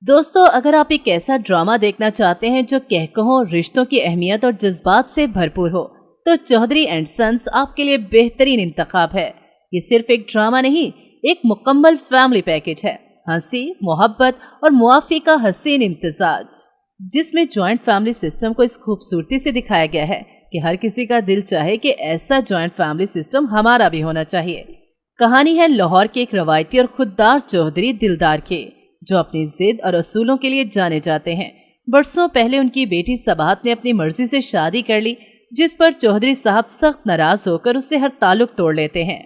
दोस्तों, अगर आप एक ऐसा ड्रामा देखना चाहते हैं जो कहकहों, रिश्तों की अहमियत और जज्बात से भरपूर हो, तो चौधरी एंड सन्स आपके लिए बेहतरीन इंतखाब है। ये सिर्फ एक ड्रामा नहीं, एक मुकम्मल फैमिली पैकेज है। हंसी, मोहब्बत और मुआफ़ी का हसीन इम्तिजाज, जिसमें जॉइंट फैमिली सिस्टम को इस खूबसूरती से दिखाया गया है कि हर किसी का दिल चाहे कि ऐसा जॉइंट फैमिली सिस्टम हमारा भी होना चाहिए। कहानी है लाहौर के एक रवायती और खुददार चौधरी दिलदार की, जो अपनी जिद और असूलों के लिए जाने जाते हैं। बरसों पहले उनकी बेटी सबाहत ने अपनी मर्जी से शादी कर ली, जिस पर चौधरी साहब सख्त नाराज होकर उससे हर ताल्लुक तोड़ लेते हैं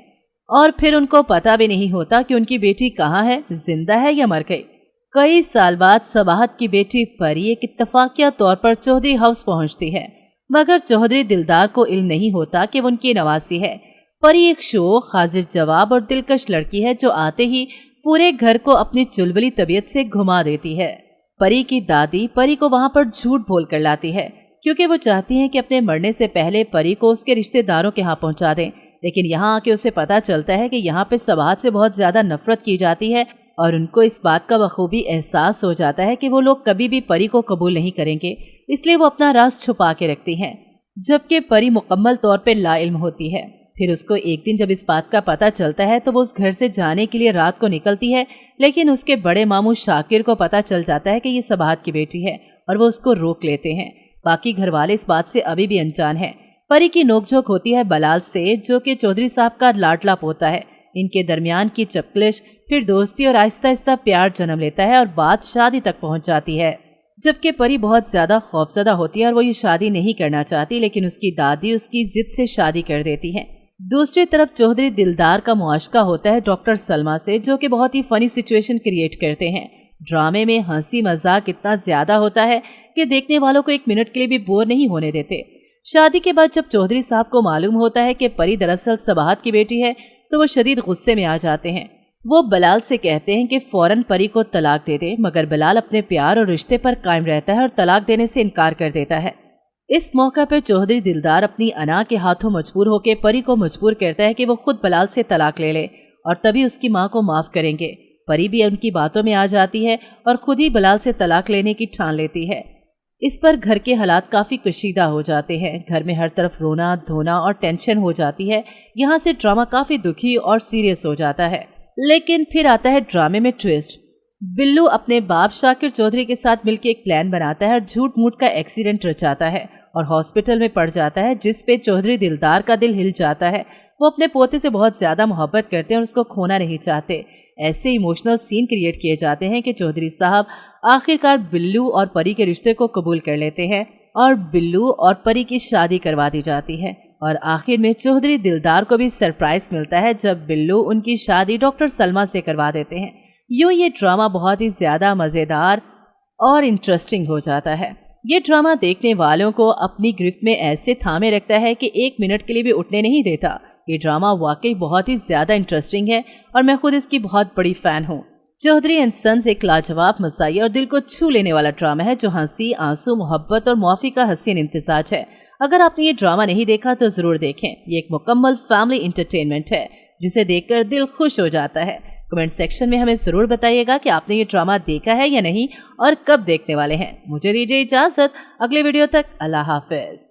और फिर उनको पता भी नहीं होता कि उनकी बेटी कहाँ है, जिंदा है या मर गई। कई साल बाद सबाहत की बेटी परी एक इत्तफाकिया तौर पर चौधरी हाउस पहुंचती है, मगर चौधरी दिलदार को इल्म नहीं होता कि वो उनकी नवासी है। परी एक शोख, हाजिर जवाब और दिलकश लड़की है जो आते ही पूरे घर को अपनी चुलबुली तबीयत से घुमा देती है। परी की दादी परी को वहां पर झूठ बोल कर लाती है, क्योंकि वो चाहती हैं कि अपने मरने से पहले परी को उसके रिश्तेदारों के यहाँ पहुंचा दें। लेकिन यहाँ आके उसे पता चलता है कि यहाँ पे सबाहत से बहुत ज्यादा नफरत की जाती है और उनको इस बात का बखूबी एहसास हो जाता है कि वो लोग कभी भी परी को कबूल नहीं करेंगे, इसलिए वो अपना राज छुपा के रखती हैं, जबकि परी मुकम्मल तौर पर लाइल्म होती है। फिर उसको एक दिन जब इस बात का पता चलता है तो वो उस घर से जाने के लिए रात को निकलती है, लेकिन उसके बड़े मामू शाकिर को पता चल जाता है कि ये सबाहत की बेटी है और वो उसको रोक लेते हैं। बाकी घर वाले इस बात से अभी भी अनजान हैं। परी की नोकझोंक होती है बलाल से, जो कि चौधरी साहब का लाडला पोता है। इनके दरमियान की चपकलिश फिर दोस्ती और आहिस्ता आहिस्ता प्यार जन्म लेता है और बात शादी तक पहुंच जाती है। जबकि परी बहुत ज्यादा खौफजदा होती है और वो ये शादी नहीं करना चाहती, लेकिन उसकी दादी उसकी जिद से शादी कर देती है। दूसरी तरफ चौधरी दिलदार का मुआशका होता है डॉक्टर सलमा से, जो कि बहुत ही फनी सिचुएशन क्रिएट करते हैं। ड्रामे में हंसी मजाक इतना ज्यादा होता है कि देखने वालों को एक मिनट के लिए भी बोर नहीं होने देते। शादी के बाद जब चौधरी साहब को मालूम होता है कि परी दरअसल सबाहत की बेटी है, तो वो शदीद गुस्से में आ जाते हैं। वो बलाल से कहते हैं कि फौरन परी को तलाक दे दे, मगर बलाल अपने प्यार और रिश्ते पर कायम रहता है और तलाक देने से इनकार कर देता है। इस मौका पर चौधरी दिलदार अपनी अना के हाथों मजबूर होकर परी को मजबूर करता है कि वो खुद बलाल से तलाक ले ले और तभी उसकी माँ को माफ करेंगे। परी भी उनकी बातों में आ जाती है और खुद ही बलाल से तलाक लेने की ठान लेती है। इस पर घर के हालात काफी कशीदा हो जाते हैं। घर में हर तरफ रोना धोना और टेंशन हो जाती है। यहाँ से ड्रामा काफी दुखी और सीरियस हो जाता है। लेकिन फिर आता है ड्रामे में ट्विस्ट। बिल्लू अपने बाप शाकिर चौधरी के साथ मिलकर एक प्लान बनाता है और झूठ मूठ का एक्सीडेंट रचाता है और हॉस्पिटल में पड़ जाता है, जिस पे चौधरी दिलदार का दिल हिल जाता है। वो अपने पोते से बहुत ज्यादा मोहब्बत करते हैं और उसको खोना नहीं चाहते। ऐसे इमोशनल सीन क्रिएट किए जाते हैं कि चौधरी साहब आखिरकार बिल्लू और परी के रिश्ते को कबूल कर लेते हैं और बिल्लू और परी की शादी करवा दी जाती है। और आखिर में चौधरी दिलदार को भी सरप्राइज मिलता है जब बिल्लू उनकी शादी डॉक्टर सलमा से करवा देते हैं। यूँ ये ड्रामा बहुत ही ज्यादा मज़ेदार और इंटरेस्टिंग हो जाता है। ये ड्रामा देखने वालों को अपनी गिरफ्त में ऐसे थामे रखता है कि एक मिनट के लिए भी उठने नहीं देता। ये ड्रामा वाकई बहुत ही ज्यादा इंटरेस्टिंग है और मैं खुद इसकी बहुत बड़ी फैन हूँ। चौधरी एंड सन्स एक लाजवाब, मसाई और दिल को छू लेने वाला ड्रामा है जो हंसी, आंसू, मोहब्बत और मुआफ़ी का हसीन इम्तिजाज है। अगर आपने ये ड्रामा नहीं देखा तो जरूर देखें। ये एक मुकम्मल फैमिली इंटरटेनमेंट है जिसे देखकर दिल खुश हो जाता है। कमेंट सेक्शन में हमें जरूर बताइएगा कि आपने ये ड्रामा देखा है या नहीं और कब देखने वाले हैं। मुझे दीजिए इजाजत, अगले वीडियो तक अल्लाह हाफिज।